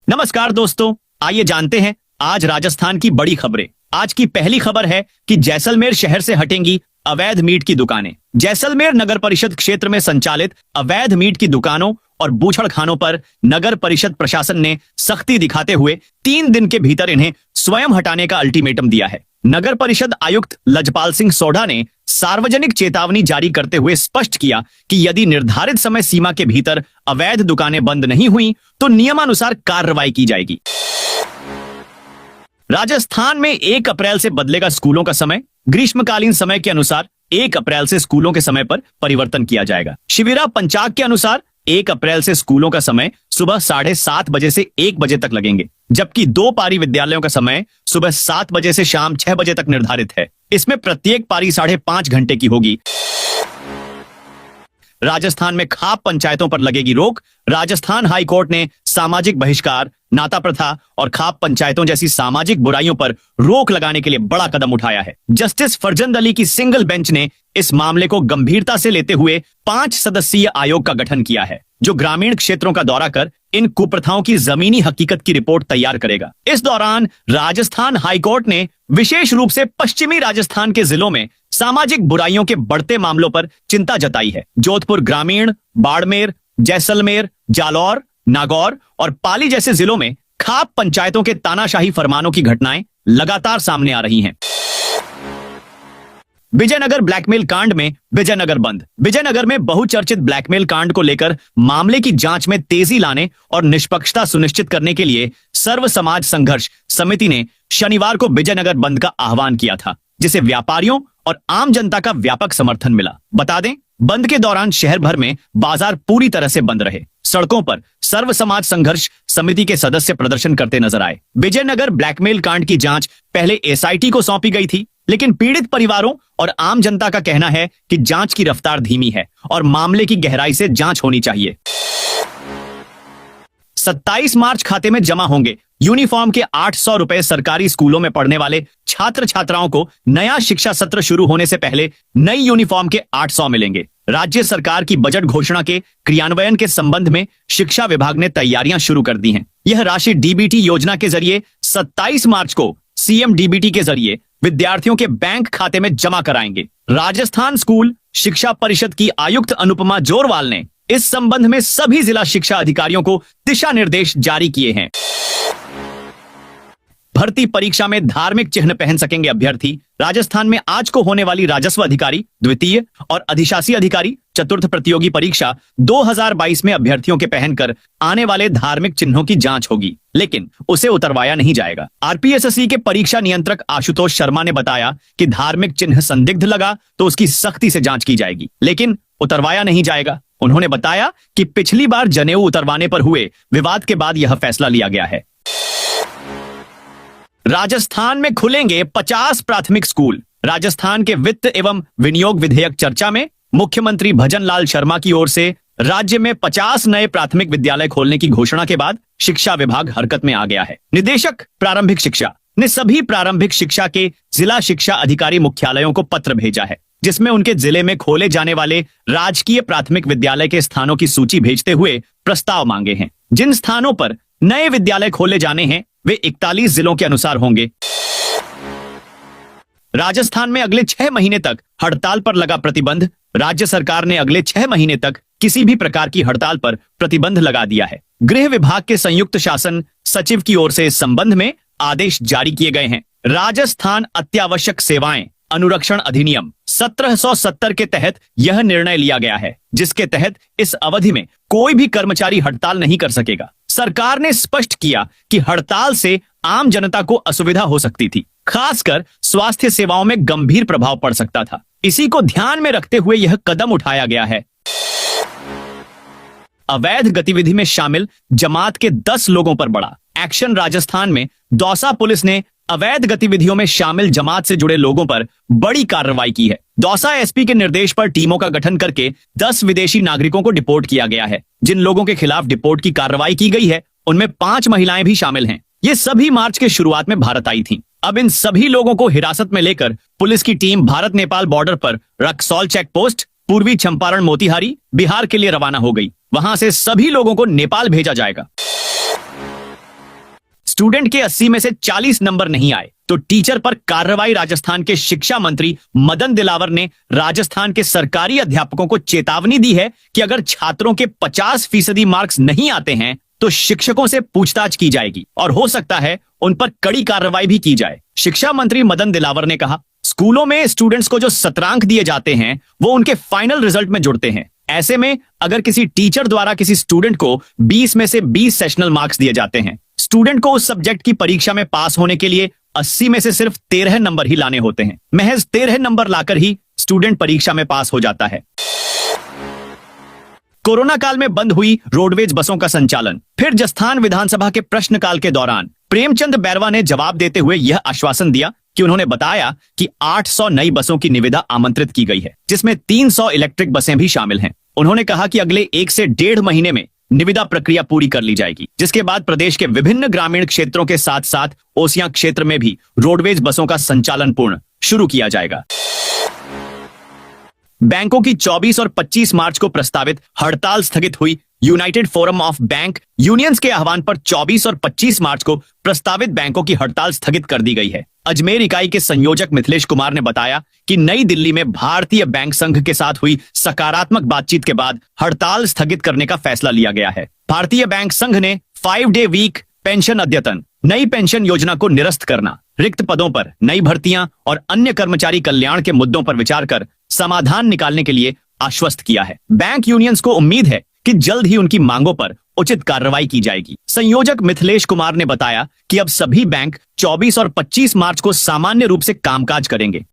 नमस्कार दोस्तों, आइए जानते हैं आज राजस्थान की बड़ी खबरें। आज की पहली खबर है कि जैसलमेर शहर से हटेंगी अवैध मीट की दुकानें। जैसलमेर नगर परिषद क्षेत्र में संचालित अवैध मीट की दुकानों और बूचड़खानों पर नगर परिषद प्रशासन ने सख्ती दिखाते हुए 3 दिन के भीतर इन्हें स्वयं हटाने का अल्टीमेटम दिया है। नगर परिषद आयुक्त लजपाल सिंह सोढ़ा ने सार्वजनिक चेतावनी जारी करते हुए स्पष्ट किया कि यदि निर्धारित समय सीमा के भीतर अवैध दुकानें बंद नहीं हुई तो नियमानुसार कार्रवाई की जाएगी। राजस्थान में 1 अप्रैल से बदलेगा स्कूलों का समय। ग्रीष्मकालीन समय के अनुसार 1 अप्रैल से स्कूलों के समय पर परिवर्तन किया जाएगा। शिविरा पंचाग के अनुसार 1 अप्रैल से स्कूलों का समय सुबह 7:30 बजे से 1 बजे तक लगेंगे, जबकि 2 पारी विद्यालयों का समय सुबह 7 बजे से शाम 6 बजे तक निर्धारित है। इसमें प्रत्येक पारी 5.5 घंटे की होगी। राजस्थान में खाप पंचायतों पर लगेगी रोक। राजस्थान हाई कोर्ट ने सामाजिक बहिष्कार, नाता प्रथा और खाप पंचायतों जैसी सामाजिक बुराइयों पर रोक लगाने के लिए बड़ा कदम उठाया है। जस्टिस फरजंद अली की सिंगल बेंच ने इस मामले को गंभीरता से लेते हुए 5 सदस्यीय आयोग का गठन किया है, जो ग्रामीण क्षेत्रों का दौरा कर इन कुप्रथाओं की जमीनी हकीकत की रिपोर्ट तैयार करेगा। इस दौरान राजस्थान हाईकोर्ट ने विशेष रूप से पश्चिमी राजस्थान के जिलों में सामाजिक बुराइयों के बढ़ते मामलों पर चिंता जताई है। जोधपुर ग्रामीण, बाड़मेर, जैसलमेर, जालौर, नागौर और पाली जैसे जिलों में खाप पंचायतों के तानाशाही फरमानों की घटनाएं लगातार सामने आ रही हैं। विजयनगर ब्लैकमेल कांड में विजयनगर बंद। विजयनगर में बहुचर्चित ब्लैकमेल कांड को लेकर मामले की जांच में तेजी लाने और निष्पक्षता सुनिश्चित करने के लिए सर्व समाज संघर्ष समिति ने शनिवार को विजयनगर बंद का आह्वान किया था, जिसे व्यापारियों और आम जनता का व्यापक समर्थन मिला। बता दें, बंद के दौरान शहर भर में बाजार पूरी तरह से बंद रहे। सड़कों पर सर्व समाज संघर्ष समिति के सदस्य प्रदर्शन करते नजर आए। विजयनगर ब्लैकमेल कांड की जांच पहले एसआईटी को सौंपी गई थी, लेकिन पीड़ित परिवारों और आम जनता का कहना है कि जांच की रफ्तार धीमी है और मामले की गहराई से जांच होनी चाहिए। 27 मार्च खाते में जमा होंगे यूनिफॉर्म के 800 रुपए। सरकारी स्कूलों में पढ़ने वाले छात्र छात्राओं को नया शिक्षा सत्र शुरू होने से पहले नई यूनिफॉर्म के 800 मिलेंगे। राज्य सरकार की बजट घोषणा के क्रियान्वयन के संबंध में शिक्षा विभाग ने तैयारियां शुरू कर दी हैं। यह राशि डीबीटी योजना के जरिए 27 मार्च को सीएम डीबीटी के जरिए विद्यार्थियों के बैंक खाते में जमा कराएंगे। राजस्थान स्कूल शिक्षा परिषद की आयुक्त अनुपमा जोरवाल ने इस संबंध में सभी जिला शिक्षा अधिकारियों को दिशा निर्देश जारी किए हैं। भर्ती परीक्षा में धार्मिक चिन्ह पहन सकेंगे अभ्यर्थी। राजस्थान में आज को होने वाली राजस्व अधिकारी द्वितीय और अधिशासी अधिकारी चतुर्थ प्रतियोगी परीक्षा 2022 में अभ्यर्थियों के पहनकर आने वाले धार्मिक चिन्हों की जांच होगी, लेकिन उसे उतरवाया नहीं जाएगा। आरपीएसएससी के परीक्षा नियंत्रक आशुतोष शर्मा ने बताया कि धार्मिक चिन्ह संदिग्ध लगा तो उसकी सख्ती से जांच की जाएगी, लेकिन उतरवाया नहीं जाएगा। उन्होंने बताया कि पिछली बार जनेऊ उतरवाने पर हुए विवाद के बाद यह फैसला लिया गया है। राजस्थान में खुलेंगे 50 प्राथमिक स्कूल। राजस्थान के वित्त एवं विनियोग विधेयक चर्चा में मुख्यमंत्री भजनलाल शर्मा की ओर से राज्य में 50 नए प्राथमिक विद्यालय खोलने की घोषणा के बाद शिक्षा विभाग हरकत में आ गया है। निदेशक प्रारंभिक शिक्षा ने सभी प्रारंभिक शिक्षा के जिला शिक्षा अधिकारी मुख्यालयों को पत्र भेजा है, जिसमें उनके जिले में खोले जाने वाले राजकीय प्राथमिक विद्यालय के स्थानों की सूची भेजते हुए प्रस्ताव मांगे हैं। जिन स्थानों पर नए विद्यालय खोले जाने हैं वे 41 जिलों के अनुसार होंगे। राजस्थान में अगले 6 महीने तक हड़ताल पर लगा प्रतिबंध। राज्य सरकार ने अगले 6 महीने तक किसी भी प्रकार की हड़ताल पर प्रतिबंध लगा दिया है। गृह विभाग के संयुक्त शासन सचिव की ओर से इस संबंध में आदेश जारी किए गए हैं। राजस्थान अत्यावश्यक सेवाएं अनुरक्षण अधिनियम 1770 के तहत यह निर्णय लिया गया है, जिसके तहत इस अवधि में कोई भी कर्मचारी हड़ताल नहीं कर सकेगा। सरकार ने स्पष्ट किया कि हड़ताल से आम जनता को असुविधा हो सकती थी, खासकर स्वास्थ्य सेवाओं में गंभीर प्रभाव पड़ सकता था। इसी को ध्यान में रखते हुए यह कदम उठाया गया है। अवैध गतिविधि में शामिल जमात के 10 लोगों पर बड़ा एक्शन। राजस्थान में दौसा पुलिस ने अवैध गतिविधियों में शामिल जमात से जुड़े लोगों पर बड़ी कार्रवाई की है। दौसा एसपी के निर्देश पर टीमों का गठन करके 10 विदेशी नागरिकों को डिपोर्ट किया गया है। जिन लोगों के खिलाफ डिपोर्ट की कार्रवाई की गई है उनमें 5 महिलाएं भी शामिल हैं। ये सभी मार्च के शुरुआत में भारत आई थीं। अब इन सभी लोगों को हिरासत में लेकर पुलिस की टीम भारत नेपाल बॉर्डर पर रक्सौल चेक पोस्ट, पूर्वी चंपारण मोतिहारी, बिहार के लिए रवाना हो गई। वहां से सभी लोगों को नेपाल भेजा जाएगा। स्टूडेंट के 80 में से 40 नंबर नहीं आए तो टीचर पर कार्रवाई। राजस्थान के शिक्षा मंत्री मदन दिलावर ने राजस्थान के सरकारी अध्यापकों को चेतावनी दी है कि अगर छात्रों के 50% मार्क्स नहीं आते हैं तो शिक्षकों से पूछताछ की जाएगी और हो सकता है उन पर कड़ी कार्रवाई भी की जाए। शिक्षा मंत्री मदन दिलावर ने कहा, स्कूलों में स्टूडेंट्स को जो सत्रांक दिए जाते हैं वो उनके फाइनल रिजल्ट में जुड़ते हैं। ऐसे में अगर किसी टीचर द्वारा किसी स्टूडेंट को 20 में से 20 सेशनल मार्क्स दिए जाते हैं, स्टूडेंट को उस सब्जेक्ट की परीक्षा में पास होने के लिए 80 में से सिर्फ 13 नंबर ही लाने होते हैं। महज 13 नंबर लाकर ही स्टूडेंट परीक्षा में पास हो जाता है। कोरोना काल में बंद हुई रोडवेज बसों का संचालन। फिर जस्थान विधानसभा के प्रश्नकाल के दौरान प्रेमचंद बैरवा ने जवाब देते हुए यह आश्वासन दिया कि उन्होंने बताया कि 800 नई बसों की निविदा आमंत्रित की गई है, जिसमें 300 इलेक्ट्रिक बसें भी शामिल हैं। उन्होंने कहा कि अगले 1 से 1.5 महीने में निविदा प्रक्रिया पूरी कर ली जाएगी, जिसके बाद प्रदेश के विभिन्न ग्रामीण क्षेत्रों के साथ साथ ओसियां क्षेत्र में भी रोडवेज बसों का संचालन पूर्ण शुरू किया जाएगा। बैंकों की 24 और 25 मार्च को प्रस्तावित हड़ताल स्थगित हुई। United forum of bank unions के आह्वान पर 24 और 25 मार्च को प्रस्तावित बैंकों की हड़ताल स्थगित कर दी गई है। अजमेर इकाई के संयोजक मिथिलेश कुमार ने बताया कि नई दिल्ली में भारतीय बैंक संघ के साथ हुई सकारात्मक बातचीत के बाद हड़ताल स्थगित करने का फैसला लिया गया है। भारतीय बैंक संघ ने 5 डे वीक पेंशन अद्यतन, नई पेंशन योजना को निरस्त करना, रिक्त पदों पर नई भर्तियां और अन्य कर्मचारी कल्याण के मुद्दों पर विचार कर समाधान निकालने के लिए आश्वस्त किया है। बैंक यूनियंस को उम्मीद है कि जल्द ही उनकी मांगों पर उचित कार्रवाई की जाएगी। संयोजक मिथिलेश कुमार ने बताया कि अब सभी बैंक 24 और 25 मार्च को सामान्य रूप से कामकाज करेंगे।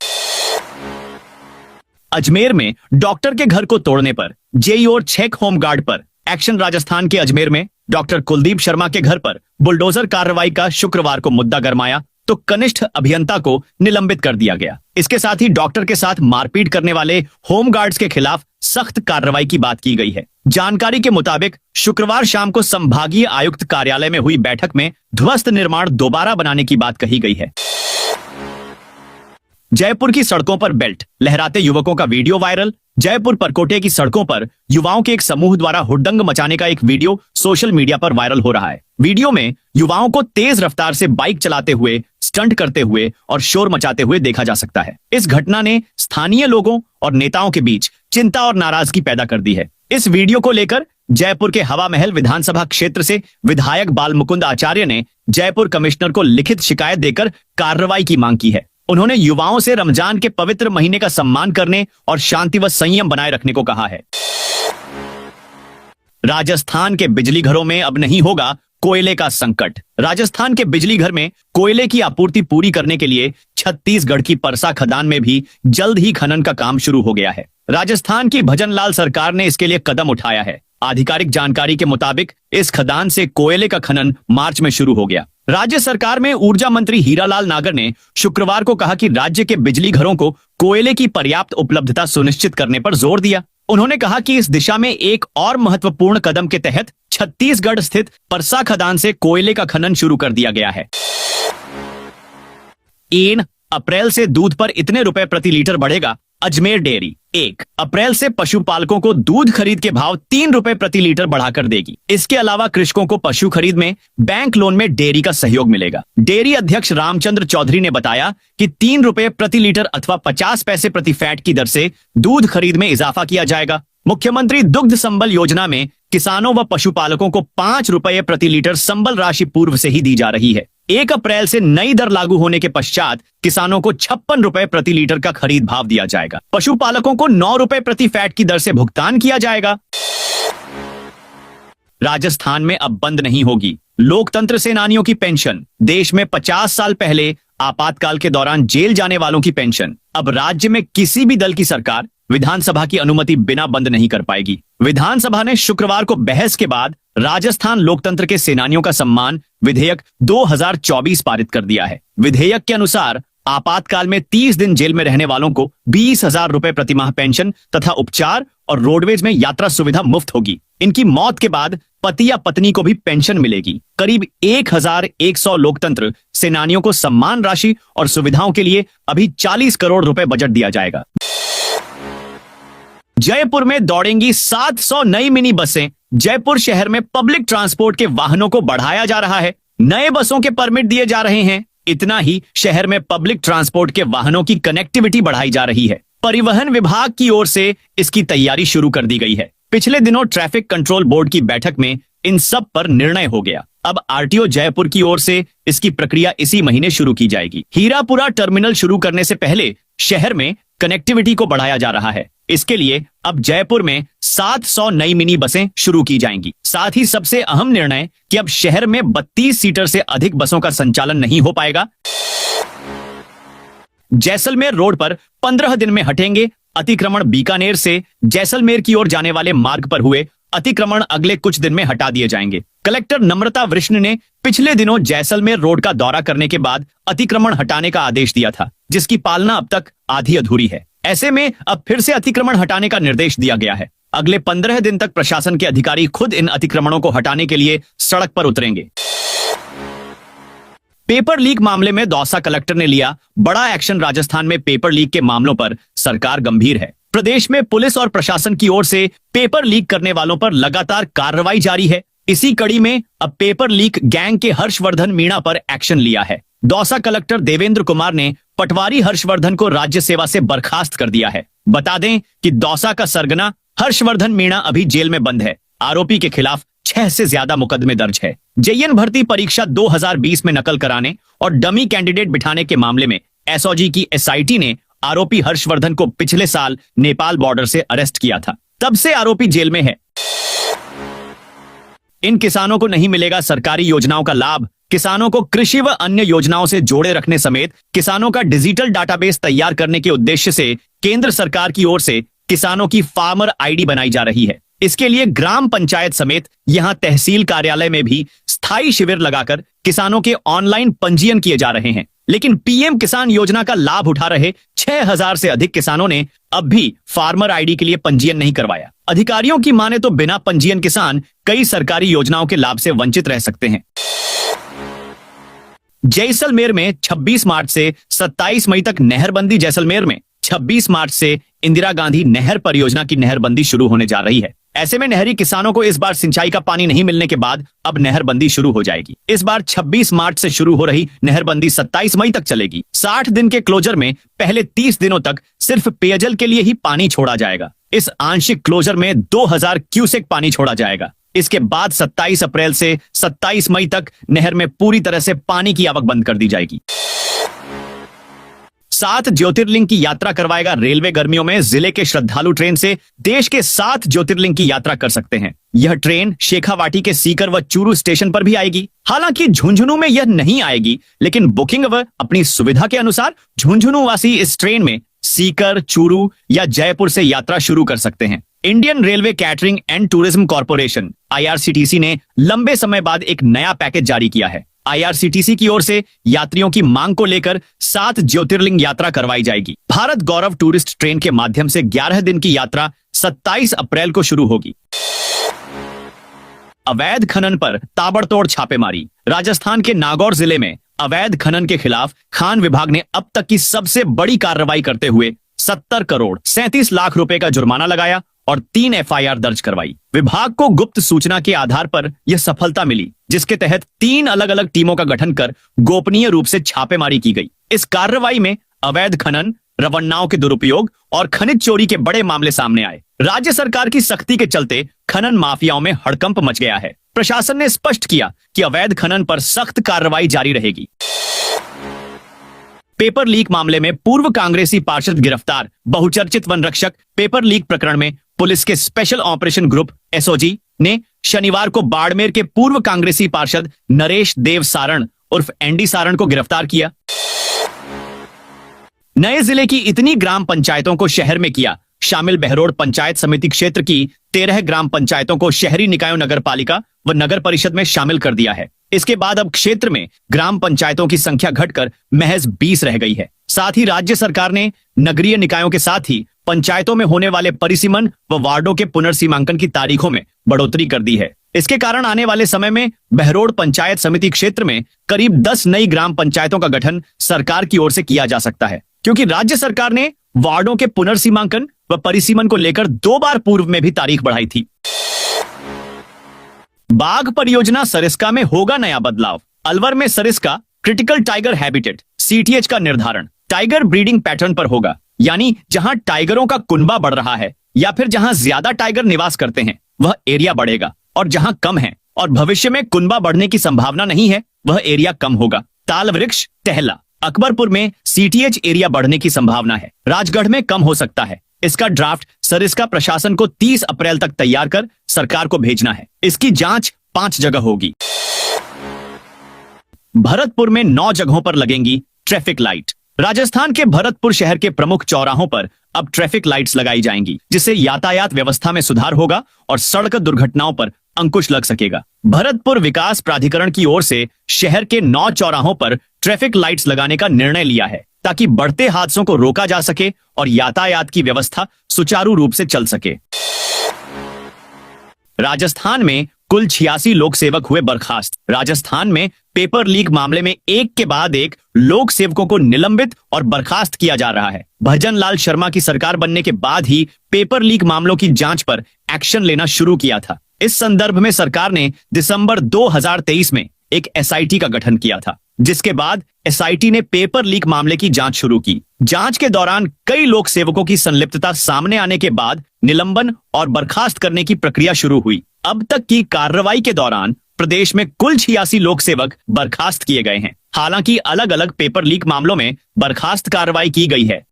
अजमेर में डॉक्टर के घर को तोड़ने पर जेई और 6 होमगार्ड पर एक्शन। राजस्थान के अजमेर में डॉक्टर कुलदीप शर्मा के घर पर बुलडोजर कार्रवाई का शुक्रवार को मुद्दा गरमाया तो कनिष्ठ अभियंता को निलंबित कर दिया गया। इसके साथ ही डॉक्टर के साथ मारपीट करने वाले होमगार्ड्स के खिलाफ सख्त कार्रवाई की बात की गई है। जानकारी के मुताबिक शुक्रवार शाम को संभागीय आयुक्त कार्यालय में हुई बैठक में ध्वस्त निर्माण दोबारा बनाने की बात कही गई है। जयपुर की सड़कों पर बेल्ट लहराते युवकों का वीडियो वायरल। जयपुर परकोटे की सड़कों पर युवाओं के एक समूह द्वारा हुड़दंग मचाने का एक वीडियो सोशल मीडिया पर वायरल हो रहा है। वीडियो में युवाओं को तेज रफ्तार से बाइक चलाते हुए, स्टंट करते हुए और शोर मचाते हुए देखा जा सकता है। इस घटना ने स्थानीय लोगों और नेताओं के बीच चिंता और नाराजगी पैदा कर दी है। इस वीडियो को लेकर जयपुर के हवा महल विधानसभा क्षेत्र से विधायक बालमुकुंद आचार्य ने जयपुर कमिश्नर को लिखित शिकायत देकर कार्रवाई की मांग की है। उन्होंने युवाओं से रमजान के पवित्र महीने का सम्मान करने और शांति व संयम बनाए रखने को कहा है। राजस्थान के बिजली घरों में अब नहीं होगा कोयले का संकट। राजस्थान के बिजली घर में कोयले की आपूर्ति पूरी करने के लिए छत्तीसगढ़ की परसा खदान में भी जल्द ही खनन का काम शुरू हो गया है। राजस्थान की भजनलाल सरकार ने इसके लिए कदम उठाया है। आधिकारिक जानकारी के मुताबिक इस खदान से कोयले का खनन मार्च में शुरू हो गया। राज्य सरकार में ऊर्जा मंत्री हीरालाल नागर ने शुक्रवार को कहा कि राज्य के बिजली घरों को कोयले की पर्याप्त उपलब्धता सुनिश्चित करने पर जोर दिया। उन्होंने कहा कि इस दिशा में एक और महत्वपूर्ण कदम के तहत छत्तीसगढ़ स्थित परसा खदान से कोयले का खनन शुरू कर दिया गया है। 1 अप्रैल से दूध पर इतने रुपए प्रति लीटर बढ़ेगा। अजमेर डेयरी 1 अप्रैल से पशुपालकों को दूध खरीद के भाव 3 रुपए प्रति लीटर बढ़ाकर देगी। इसके अलावा कृषकों को पशु खरीद में बैंक लोन में डेयरी का सहयोग मिलेगा। डेयरी अध्यक्ष रामचंद्र चौधरी ने बताया कि 3 रुपए प्रति लीटर अथवा 50 पैसे प्रति फैट की दर से दूध खरीद में इजाफा किया जाएगा। मुख्यमंत्री दुग्ध संबल योजना में किसानों व पशुपालकों को 5 रुपए प्रति लीटर संबल राशि पूर्व से ही दी जा रही है। 1 अप्रैल से नई दर लागू होने के पश्चात किसानों को 56 रुपए प्रति लीटर का खरीद भाव दिया जाएगा। पशुपालकों को 9 रुपए प्रति फैट की दर से भुगतान किया जाएगा। राजस्थान में अब बंद नहीं होगी लोकतंत्र सेनानियों की पेंशन। देश में 50 साल पहले आपातकाल के दौरान जेल जाने वालों की पेंशन अब राज्य में किसी भी दल की सरकार विधानसभा की अनुमति बिना बंद नहीं कर पाएगी। विधानसभा ने शुक्रवार को बहस के बाद राजस्थान लोकतंत्र के सेनानियों का सम्मान विधेयक 2024 पारित कर दिया है। विधेयक के अनुसार आपातकाल में 30 दिन जेल में रहने वालों को 20,000 रुपए प्रतिमाह पेंशन तथा उपचार और रोडवेज में यात्रा सुविधा मुफ्त होगी। इनकी मौत के बाद पति या पत्नी को भी पेंशन मिलेगी। करीब 1,100 लोकतंत्र सेनानियों को सम्मान राशि और सुविधाओं के लिए अभी 40 करोड़ रुपए बजट दिया जाएगा। जयपुर में दौड़ेंगी 700 नई मिनी बसें। जयपुर शहर में पब्लिक ट्रांसपोर्ट के वाहनों को बढ़ाया जा रहा है। नए बसों के परमिट दिए जा रहे हैं। इतना ही, शहर में पब्लिक ट्रांसपोर्ट के वाहनों की कनेक्टिविटी बढ़ाई जा रही है। परिवहन विभाग की ओर से इसकी तैयारी शुरू कर दी गई है। पिछले दिनों ट्रैफिक कंट्रोल बोर्ड की बैठक में इन सब पर निर्णय हो गया। अब आरटीओ जयपुर की ओर से इसकी प्रक्रिया इसी महीने शुरू की जाएगी। हीरापुरा टर्मिनल शुरू करने से पहले शहर में कनेक्टिविटी को बढ़ाया जा रहा है। इसके लिए अब जयपुर में 700 नई मिनी बसें शुरू की जाएंगी। साथ ही सबसे अहम निर्णय कि अब शहर में 32 सीटर से अधिक बसों का संचालन नहीं हो पाएगा। जैसलमेर रोड पर 15 दिन में हटेंगे अतिक्रमण। बीकानेर से जैसलमेर की ओर जाने वाले मार्ग पर हुए अतिक्रमण अगले कुछ दिन में हटा दिए जाएंगे। कलेक्टर नम्रता वृष्ण ने पिछले दिनों जैसलमेर रोड का दौरा करने के बाद अतिक्रमण हटाने का आदेश दिया था, जिसकी पालना अब तक आधी अधूरी है। ऐसे में अब फिर से अतिक्रमण हटाने का निर्देश दिया गया है। अगले 15 दिन तक प्रशासन के अधिकारी खुद इन अतिक्रमणों को हटाने के लिए सड़क पर उतरेंगे। पेपर लीक मामले में दौसा कलेक्टर ने लिया बड़ा एक्शन। राजस्थान में पेपर लीक के मामलों पर सरकार गंभीर है। प्रदेश में पुलिस और प्रशासन की ओर से पेपर लीक करने वालों पर लगातार कार्रवाई जारी है। इसी कड़ी में अब पेपर लीक गैंग के हर्षवर्धन मीणा पर एक्शन लिया है। दौसा कलेक्टर देवेंद्र कुमार ने पटवारी हर्षवर्धन को राज्य सेवा से बर्खास्त कर दिया है। बता दें कि दौसा का सरगना हर्षवर्धन मीणा अभी जेल में बंद है। आरोपी के खिलाफ 6 से ज्यादा मुकदमे दर्ज है। जेईएन भर्ती परीक्षा 2020 में नकल कराने और डमी कैंडिडेट बिठाने के मामले में एसओजी की एसआईटी ने आरोपी हर्षवर्धन को पिछले साल नेपाल बॉर्डर से अरेस्ट किया था। तब से आरोपी जेल में है। इन किसानों को नहीं मिलेगा सरकारी योजनाओं का लाभ। किसानों को कृषि व अन्य योजनाओं से जोड़े रखने समेत किसानों का डिजिटल डाटाबेस तैयार करने के उद्देश्य से केंद्र सरकार की ओर से किसानों की फार्मर आईडी बनाई जा रही है। इसके लिए ग्राम पंचायत समेत यहां तहसील कार्यालय में भी स्थायी शिविर लगाकर किसानों के ऑनलाइन पंजीयन किए जा रहे हैं। लेकिन पीएम किसान योजना का लाभ उठा रहे 6000 से अधिक किसानों ने अब भी फार्मर आईडी के लिए पंजीयन नहीं करवाया। अधिकारियों की माने तो बिना पंजीयन किसान कई सरकारी योजनाओं के लाभ से वंचित रह सकते हैं। जैसलमेर में 26 मार्च से 27 मई तक नहरबंदी। जैसलमेर में 26 मार्च से इंदिरा गांधी नहर परियोजना की नहरबंदी शुरू होने जा रही है। ऐसे में नहरी किसानों को इस बार सिंचाई का पानी नहीं मिलने के बाद अब नहरबंदी शुरू हो जाएगी। इस बार 26 मार्च से शुरू हो रही नहरबंदी 27 मई तक चलेगी। 60 दिन के क्लोजर में पहले 30 दिनों तक सिर्फ पेयजल के लिए ही पानी छोड़ा जाएगा। इस आंशिक क्लोजर में 2000 क्यूसेक पानी छोड़ा जाएगा। इसके बाद 27 अप्रैल से 27 मई तक नहर में पूरी तरह से पानी की आवक बंद कर दी जाएगी। 7 ज्योतिर्लिंग की यात्रा करवाएगा रेलवे। गर्मियों में जिले के श्रद्धालु ट्रेन से देश के 7 ज्योतिर्लिंग की यात्रा कर सकते हैं। यह ट्रेन शेखावाटी के सीकर व चूरू स्टेशन पर भी आएगी। हालांकि झुंझुनू में यह नहीं आएगी, लेकिन बुकिंग व अपनी सुविधा के अनुसार झुंझुनू वासी इस ट्रेन में सीकर, चूरू या जयपुर से यात्रा शुरू कर सकते हैं। Indian railway catering and tourism corporation IRCTC ने लंबे समय बाद एक नया पैकेज जारी किया है। IRCTC की ओर से यात्रियों की मांग को लेकर 7 ज्योतिर्लिंग यात्रा करवाई जाएगी। भारत गौरव टूरिस्ट ट्रेन के माध्यम से 11 दिन की यात्रा 27 अप्रैल को शुरू होगी। अवैध खनन पर ताबड़तोड़ छापेमारी। राजस्थान के नागौर जिले में अवैध खनन के खिलाफ खान विभाग ने अब तक की सबसे बड़ी कार्रवाई करते हुए 70 करोड़ 37 लाख रुपए का जुर्माना लगाया और 3 FIR दर्ज करवाई। विभाग को गुप्त सूचना के आधार पर यह सफलता मिली, जिसके तहत 3 अलग अलग टीमों का गठन कर गोपनीय रूप से छापेमारी की गई। इस कार्रवाई में अवैध खनन, रवन्नाओं के दुरुपयोग और खनिज चोरी के बड़े मामले सामने आए। राज्य सरकार की सख्ती के चलते खनन माफियाओं में हड़कंप मच गया है। प्रशासन ने स्पष्ट किया कि अवैध खनन पर सख्त कार्रवाई जारी रहेगी। पेपर लीक मामले में पूर्व कांग्रेसी पार्षद गिरफ्तार। बहुचर्चित वन रक्षक पेपर लीक प्रकरण में पुलिस के स्पेशल ऑपरेशन ग्रुप SOG ने शनिवार को बाड़मेर के पूर्व कांग्रेसी पार्षद नरेश देव सारण उर्फ एनडी सारण को गिरफ्तार किया। नए जिले की इतनी ग्राम पंचायतों को शहर में किया शामिल। बहरोड पंचायत समिति क्षेत्र की 13 ग्राम पंचायतों को शहरी निकायों, नगर पालिका व नगर परिषद में शामिल कर दिया है। इसके बाद अब क्षेत्र में ग्राम पंचायतों की संख्या घटकर महज 20 रह गई है। साथ ही राज्य सरकार ने नगरीय निकायों के साथ ही पंचायतों में होने वाले परिसीमन व वार्डों के पुनर्सीमांकन की तारीखों में बढ़ोतरी कर दी है। इसके कारण आने वाले समय में बहरोड पंचायत समिति क्षेत्र में करीब 10 नई ग्राम पंचायतों का गठन सरकार की ओर से किया जा सकता है, क्योंकि राज्य सरकार ने वार्डों के पुनर्सीमांकन व परिसीमन को लेकर 2 बार पूर्व में भी तारीख बढ़ाई थी। बाघ परियोजना सरिस्का में होगा नया बदलाव। अलवर में Sariska critical tiger habitat CTH का निर्धारण टाइगर ब्रीडिंग पैटर्न पर होगा, यानी जहां टाइगरों का कुनबा बढ़ रहा है या फिर जहां ज्यादा टाइगर निवास करते हैं वह एरिया बढ़ेगा, और जहां कम है और भविष्य में कुनबा बढ़ने की संभावना नहीं है वह एरिया कम होगा। ताल वृक्ष टहला अकबरपुर में सीटीएच एरिया बढ़ने की संभावना है, राजगढ़ में कम हो सकता है। इसका ड्राफ्ट सरिस्का प्रशासन को 30 अप्रैल तक तैयार कर सरकार को भेजना है। इसकी जांच 5 जगह होगी। भरतपुर में 9 जगहों पर लगेंगी ट्रैफिक लाइट। राजस्थान के भरतपुर शहर के प्रमुख चौराहों पर अब ट्रैफिक लाइट्स लगाई जाएंगी, जिससे यातायात व्यवस्था में सुधार होगा और सड़क दुर्घटनाओं पर अंकुश लग सकेगा। भरतपुर विकास प्राधिकरण की ओर से शहर के 9 चौराहों पर ट्रैफिक लाइट्स लगाने का निर्णय लिया है, ताकि बढ़ते हादसों को रोका जा सके और यातायात की व्यवस्था सुचारू रूप से चल सके। राजस्थान में कुल 86 लोक सेवक हुए बर्खास्त। राजस्थान में पेपर लीक मामले में एक के बाद एक लोक सेवकों को निलंबित और बर्खास्त किया जा रहा है। भजन लाल शर्मा की सरकार बनने के बाद ही पेपर लीक मामलों की जांच पर एक्शन लेना शुरू किया था। इस संदर्भ में सरकार ने दिसंबर 2023 में एक एसआईटी का गठन किया था, जिसके बाद एसआईटी ने पेपर लीक मामले की जांच शुरू की। जांच के दौरान कई लोक सेवकों की संलिप्तता सामने आने के बाद निलंबन और बर्खास्त करने की प्रक्रिया शुरू हुई। अब तक की कार्रवाई के दौरान प्रदेश में कुल 86 लोक सेवक बर्खास्त किए गए हैं। हालांकि अलग अलग पेपर लीक मामलों में बर्खास्त कार्रवाई की गई है।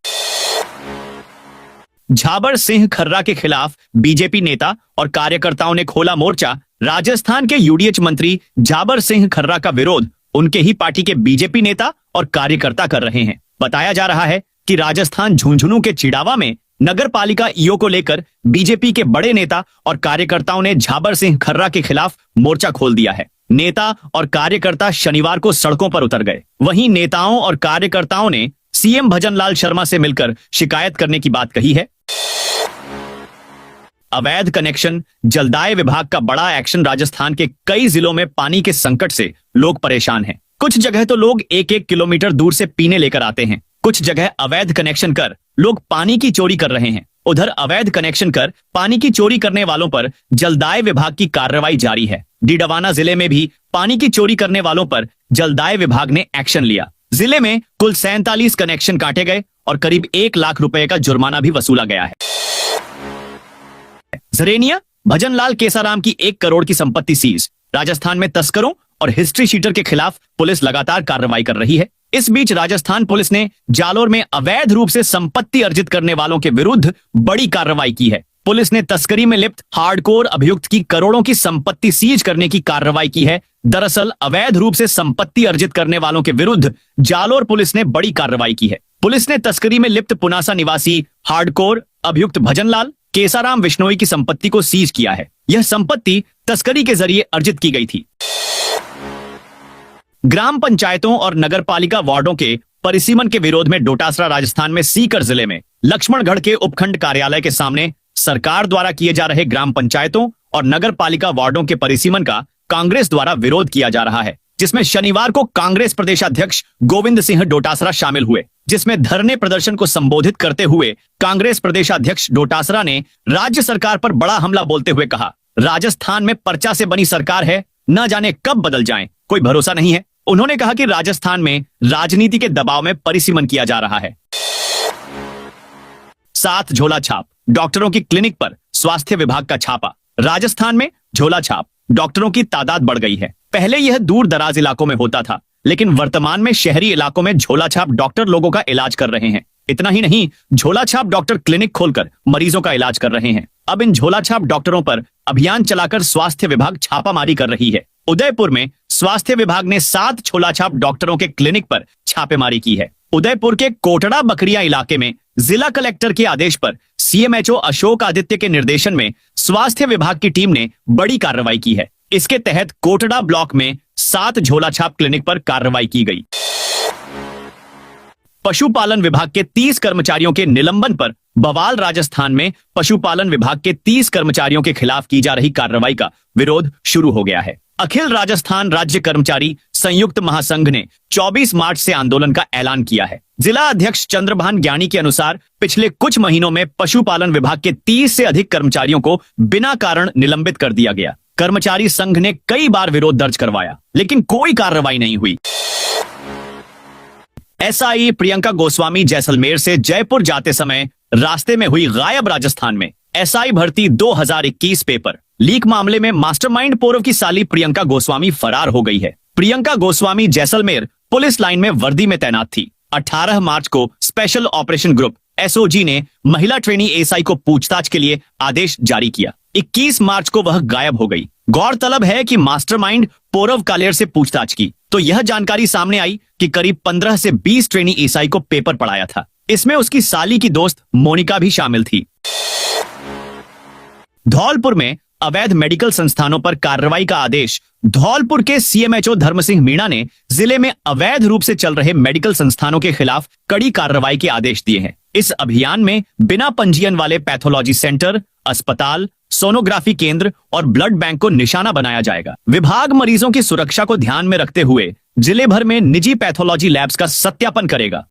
झाबर सिंह खर्रा के खिलाफ बीजेपी नेता और कार्यकर्ताओं ने खोला मोर्चा। राजस्थान के यूडीएच मंत्री झाबर सिंह खर्रा का विरोध उनके ही पार्टी के बीजेपी नेता और कार्यकर्ता कर रहे हैं। बताया जा रहा है कि राजस्थान झुंझुनू के चिड़ावा में नगर पालिका ईओ को लेकर बीजेपी के बड़े नेता और कार्यकर्ताओं ने झाबर सिंह खर्रा के खिलाफ मोर्चा खोल दिया है। नेता और कार्यकर्ता शनिवार को सड़कों पर उतर गए। वहीं नेताओं और कार्यकर्ताओं ने सीएम भजन लाल शर्मा से मिलकर शिकायत करने की बात कही है। अवैध कनेक्शन जलदाय विभाग का बड़ा एक्शन। राजस्थान के कई जिलों में पानी के संकट से लोग परेशान हैं। कुछ जगह तो लोग 1-1 किलोमीटर दूर से पीने लेकर आते हैं। कुछ जगह अवैध कनेक्शन कर लोग पानी की चोरी कर रहे हैं। उधर अवैध कनेक्शन कर पानी की चोरी करने वालों पर जलदाय विभाग की कार्रवाई जारी है। डीडवाना जिले में भी पानी की चोरी करने वालों पर जलदाय विभाग ने एक्शन लिया। जिले में कुल 47 कनेक्शन काटे गए और करीब 1 लाख रुपए का जुर्माना भी वसूला गया है। झरेनिया भजनलाल केसाराम की 1 करोड़ की संपत्ति सीज। राजस्थान में तस्करों और हिस्ट्री शीटर के खिलाफ पुलिस लगातार कार्रवाई कर रही है। इस बीच राजस्थान पुलिस ने जालोर में अवैध रूप से संपत्ति अर्जित करने वालों के विरुद्ध बड़ी कार्रवाई की है। पुलिस ने तस्करी में लिप्त हार्डकोर अभियुक्त की करोड़ों की संपत्ति सीज करने की कार्रवाई की है। दरअसल अवैध रूप से संपत्ति अर्जित करने वालों के विरुद्ध जालोर पुलिस ने बड़ी कार्रवाई की है। पुलिस ने तस्करी में लिप्त पुनासा निवासी हार्डकोर अभियुक्त भजनलाल केसाराम विश्नोई की संपत्ति को सीज किया है। यह संपत्ति तस्करी के जरिए अर्जित की गई थी। ग्राम पंचायतों और नगरपालिका वार्डों के परिसीमन के विरोध में डोटासरा राजस्थान में सीकर जिले में लक्ष्मणगढ़ के उपखंड कार्यालय के सामने सरकार द्वारा किए जा रहे ग्राम पंचायतों और नगरपालिका वार्डों के परिसीमन का कांग्रेस द्वारा विरोध किया जा रहा है, जिसमें शनिवार को कांग्रेस प्रदेशाध्यक्ष गोविंद सिंह डोटासरा शामिल हुए। जिसमें धरने प्रदर्शन को संबोधित करते हुए कांग्रेस प्रदेशाध्यक्ष डोटासरा ने राज्य सरकार पर बड़ा हमला बोलते हुए कहा, राजस्थान में पर्चा से बनी सरकार है, न जाने कब बदल जाए, कोई भरोसा नहीं है। उन्होंने कहा कि राजस्थान में राजनीति के दबाव में परिसीमन किया जा रहा है। 7 झोला छाप डॉक्टरों की क्लिनिक पर स्वास्थ्य विभाग का छापा। राजस्थान में झोला छाप डॉक्टरों की तादाद बढ़ गई है। पहले यह दूर दराज इलाकों में होता था, लेकिन वर्तमान में शहरी इलाकों में झोला छाप डॉक्टर लोगों का इलाज कर रहे हैं। इतना ही नहीं, झोला छाप डॉक्टर क्लिनिक खोलकर मरीजों का इलाज कर रहे हैं। अब इन झोला छाप डॉक्टरों पर अभियान चलाकर स्वास्थ्य विभाग छापामारी कर रही है। उदयपुर में स्वास्थ्य विभाग ने 7 झोला छाप डॉक्टरों के क्लिनिक पर छापेमारी की है। उदयपुर के कोटड़ा बकरिया इलाके में जिला कलेक्टर के आदेश पर सीएमएचओ अशोक आदित्य के निर्देशन में स्वास्थ्य विभाग की टीम ने बड़ी कार्रवाई की है। इसके तहत कोटड़ा ब्लॉक में 7 झोला छाप क्लिनिक पर कार्रवाई की गई। पशुपालन विभाग के 30 कर्मचारियों के निलंबन पर बवाल। राजस्थान में पशुपालन विभाग के 30 कर्मचारियों के खिलाफ की जा रही कार्रवाई का विरोध शुरू हो गया है। अखिल राजस्थान राज्य कर्मचारी संयुक्त महासंघ ने 24 मार्च से आंदोलन का ऐलान किया है। जिला अध्यक्ष चंद्रभान ज्ञानी के अनुसार पिछले कुछ महीनों में पशुपालन विभाग के 30 से अधिक कर्मचारियों को बिना कारण निलंबित कर दिया गया। कर्मचारी संघ ने कई बार विरोध दर्ज करवाया, लेकिन कोई कार्रवाई नहीं हुई। एसआई प्रियंका गोस्वामी जैसलमेर से जयपुर जाते समय रास्ते में हुई गायब। राजस्थान में एसआई भर्ती 2021 पेपर लीक मामले में मास्टरमाइंड पूर्व की साली प्रियंका गोस्वामी फरार हो गई है। प्रियंका गोस्वामी जैसलमेर पुलिस लाइन में वर्दी में तैनात थी। 18 मार्च को स्पेशल ऑपरेशन ग्रुप एसओजी ने महिला ट्रेनी एसआई को पूछताछ के लिए आदेश जारी किया। 21 मार्च को वह गायब हो गई। गौरतलब है कि मास्टरमाइंड पूर्व कालेर से पूछताछ की तो यह जानकारी सामने आई कि करीब 15 से 20 ट्रेनी एसआई को पेपर पढ़ाया था। इसमें उसकी साली की दोस्त मोनिका भी शामिल थी। धौलपुर में अवैध मेडिकल संस्थानों पर कार्रवाई का आदेश। धौलपुर के सीएमएचओ धर्म सिंह मीणा ने जिले में अवैध रूप से चल रहे मेडिकल संस्थानों के खिलाफ कड़ी कार्रवाई के आदेश दिए हैं। इस अभियान में बिना पंजीयन वाले पैथोलॉजी सेंटर, अस्पताल, सोनोग्राफी केंद्र और ब्लड बैंक को निशाना बनाया जाएगा। विभाग मरीजों की सुरक्षा को ध्यान में रखते हुए जिले भर में निजी पैथोलॉजी लैब्स का सत्यापन करेगा।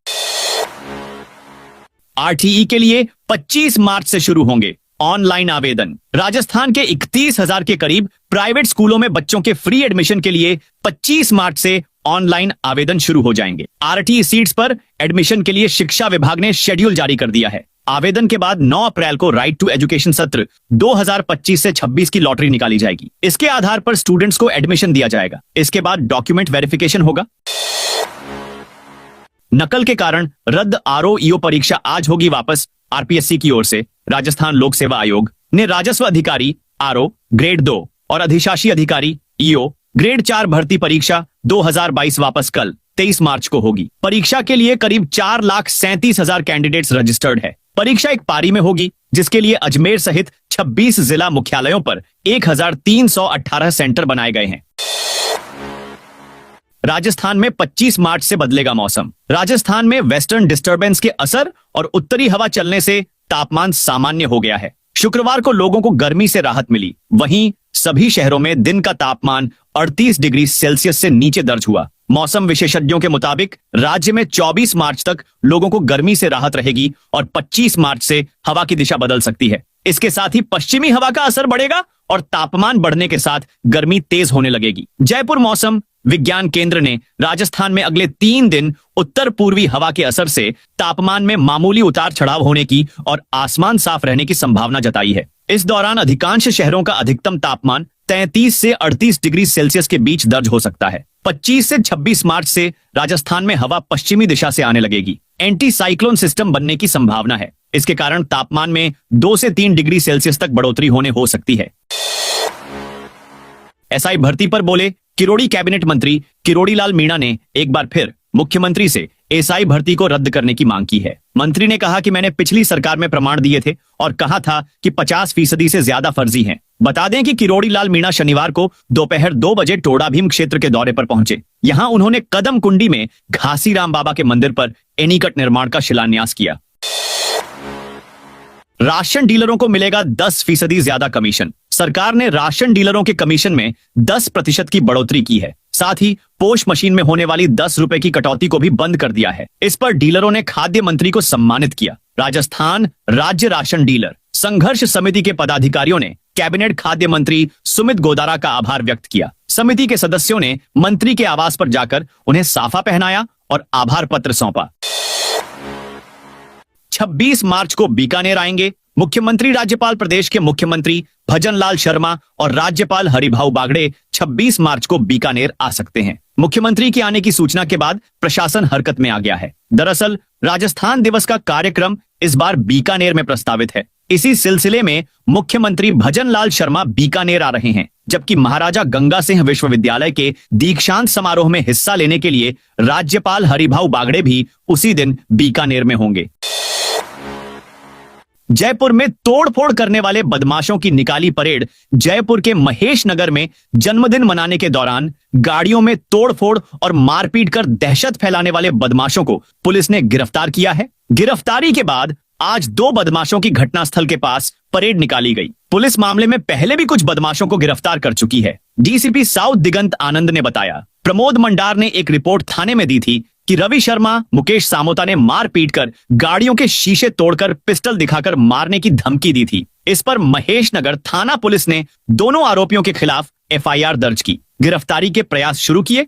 आरटीई के लिए 25 मार्च से शुरू होंगे ऑनलाइन आवेदन। राजस्थान के 31,000 के करीब प्राइवेट स्कूलों में बच्चों के फ्री एडमिशन के लिए 25 मार्च से ऑनलाइन आवेदन शुरू हो जाएंगे। आरटीई सीट्स पर एडमिशन के लिए शिक्षा विभाग ने शेड्यूल जारी कर दिया है। आवेदन के बाद 9 अप्रैल को राइट टू एजुकेशन सत्र 2025 से 26 की लॉटरी निकाली जाएगी। इसके आधार पर स्टूडेंट्स को एडमिशन दिया जाएगा। इसके बाद डॉक्यूमेंट वेरिफिकेशन होगा। नकल के कारण रद्द आरओईओ परीक्षा आज होगी वापस। आरपीएससी की ओर से राजस्थान लोक सेवा आयोग ने राजस्व अधिकारी आरओ ग्रेड 2 और अधिशासी अधिकारी ईओ ग्रेड 4 भर्ती परीक्षा 2022 वापस कल 23 मार्च को होगी। परीक्षा के लिए करीब 4,37,000 कैंडिडेट्स रजिस्टर्ड है। परीक्षा एक पारी में होगी, जिसके लिए अजमेर सहित 26 जिला मुख्यालयों पर 1,318 सेंटर बनाए गए हैं। राजस्थान में 25 मार्च से बदलेगा मौसम। राजस्थान में वेस्टर्न डिस्टर्बेंस के असर और उत्तरी हवा चलने से तापमान सामान्य हो गया है। शुक्रवार को लोगों को गर्मी से राहत मिली। वहीं सभी शहरों में दिन का तापमान 38 डिग्री सेल्सियस से नीचे दर्ज हुआ। मौसम विशेषज्ञों के मुताबिक राज्य में 24 मार्च तक लोगों को गर्मी से राहत रहेगी और 25 मार्च से हवा की दिशा बदल सकती है। इसके साथ ही पश्चिमी हवा का असर बढ़ेगा और तापमान बढ़ने के साथ गर्मी तेज होने लगेगी। जयपुर मौसम विज्ञान केंद्र ने राजस्थान में अगले 3 दिन उत्तर पूर्वी हवा के असर से तापमान में मामूली उतार चढ़ाव होने की और आसमान साफ रहने की संभावना जताई है। इस दौरान अधिकांश शहरों का अधिकतम तापमान 33 से 38 डिग्री सेल्सियस के बीच दर्ज हो सकता है। 25 से 26 मार्च से राजस्थान में हवा पश्चिमी दिशा से आने लगेगी। एंटी साइक्लोन सिस्टम बनने की संभावना है। इसके कारण तापमान में 2 से 3 डिग्री सेल्सियस तक बढ़ोतरी होने हो सकती है। एसआई भर्ती पर बोले किरोड़ी कैबिनेट मंत्री किरोड़ी लाल मीणा ने एक बार फिर मुख्यमंत्री से एसआई भर्ती को रद्द करने की मांग की है। मंत्री ने कहा कि मैंने पिछली सरकार में प्रमाण दिए थे और कहा था कि 50% से ज्यादा फर्जी हैं। बता दें कि किरोड़ी लाल मीणा शनिवार को दोपहर 2 बजे टोडा भीम क्षेत्र के दौरे पर पहुंचे। यहां उन्होंने कदम कुंडी में घासीराम बाबा के मंदिर पर एनीकट निर्माण का शिलान्यास किया। राशन डीलरों को मिलेगा 10% ज्यादा कमीशन। सरकार ने राशन डीलरों के कमीशन में 10% की बढ़ोतरी की है। साथ ही पोश मशीन में होने वाली 10 रुपए की कटौती को भी बंद कर दिया है। इस पर डीलरों ने खाद्य मंत्री को सम्मानित किया। राजस्थान राज्य राशन डीलर संघर्ष समिति के पदाधिकारियों ने कैबिनेट खाद्य मंत्री सुमित गोदारा का आभार व्यक्त किया। समिति के सदस्यों ने मंत्री के आवास पर जाकर उन्हें साफा पहनाया और आभार पत्र सौंपा। 26 मार्च को बीकानेर आएंगे मुख्यमंत्री। राज्यपाल प्रदेश के मुख्यमंत्री भजनलाल शर्मा और राज्यपाल हरिभाऊ बागड़े 26 मार्च को बीकानेर आ सकते हैं। मुख्यमंत्री के आने की सूचना के बाद प्रशासन हरकत में आ गया है। दरअसल राजस्थान दिवस का कार्यक्रम इस बार बीकानेर में प्रस्तावित है। इसी सिलसिले में मुख्यमंत्री भजनलाल शर्मा बीकानेर आ रहे हैं, जबकि महाराजा गंगा सिंह विश्वविद्यालय के दीक्षांत समारोह में हिस्सा लेने के लिए राज्यपाल हरिभाऊ बागड़े भी उसी दिन बीकानेर में होंगे। जयपुर में तोड़फोड़ करने वाले बदमाशों की निकाली परेड। जयपुर के महेश नगर में जन्मदिन मनाने के दौरान गाड़ियों में तोड़फोड़ और मारपीट कर दहशत फैलाने वाले बदमाशों को पुलिस ने गिरफ्तार किया है। गिरफ्तारी के बाद आज 2 बदमाशों की घटनास्थल के पास परेड निकाली गई। पुलिस मामले में पहले भी कुछ बदमाशों को गिरफ्तार कर चुकी है। डीसीपी साउथ दिगंत आनंद ने बताया, प्रमोद मंडार ने एक रिपोर्ट थाने में दी थी कि रवि शर्मा, मुकेश सामोता ने मार पीट कर गाड़ियों के शीशे तोड़कर पिस्टल दिखाकर मारने की धमकी दी थी। इस पर महेश नगर थाना पुलिस ने दोनों आरोपियों के खिलाफ एफआईआर दर्ज की। गिरफ्तारी के प्रयास शुरू किए।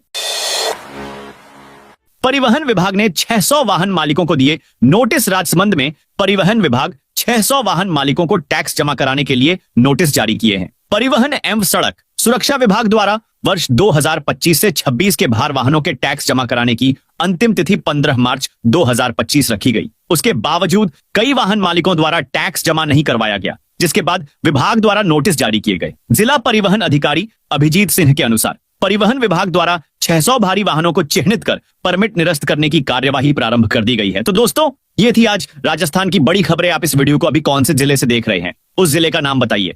परिवहन विभाग ने 600 वाहन मालिकों को दिए नोटिस। राजसमंद में परिवहन विभाग 600 वाहन मालिकों को टैक्स जमा कराने के लिए नोटिस जारी किए हैं। परिवहन एवं सड़क सुरक्षा विभाग द्वारा वर्ष 2025 से 26 के भार वाहनों के टैक्स जमा कराने की अंतिम तिथि 15 मार्च 2025 रखी गई। उसके बावजूद कई वाहन मालिकों द्वारा टैक्स जमा नहीं करवाया गया, जिसके बाद विभाग द्वारा नोटिस जारी किए गए। जिला परिवहन अधिकारी अभिजीत सिंह के अनुसार परिवहन विभाग द्वारा 600 भारी वाहनों को चिन्हित कर परमिट निरस्त करने की कार्यवाही प्रारंभ कर दी गई है। तो दोस्तों, ये थी आज राजस्थान की बड़ी खबरें। आप इस वीडियो को अभी कौन से जिले से देख रहे हैं, उस जिले का नाम बताइए।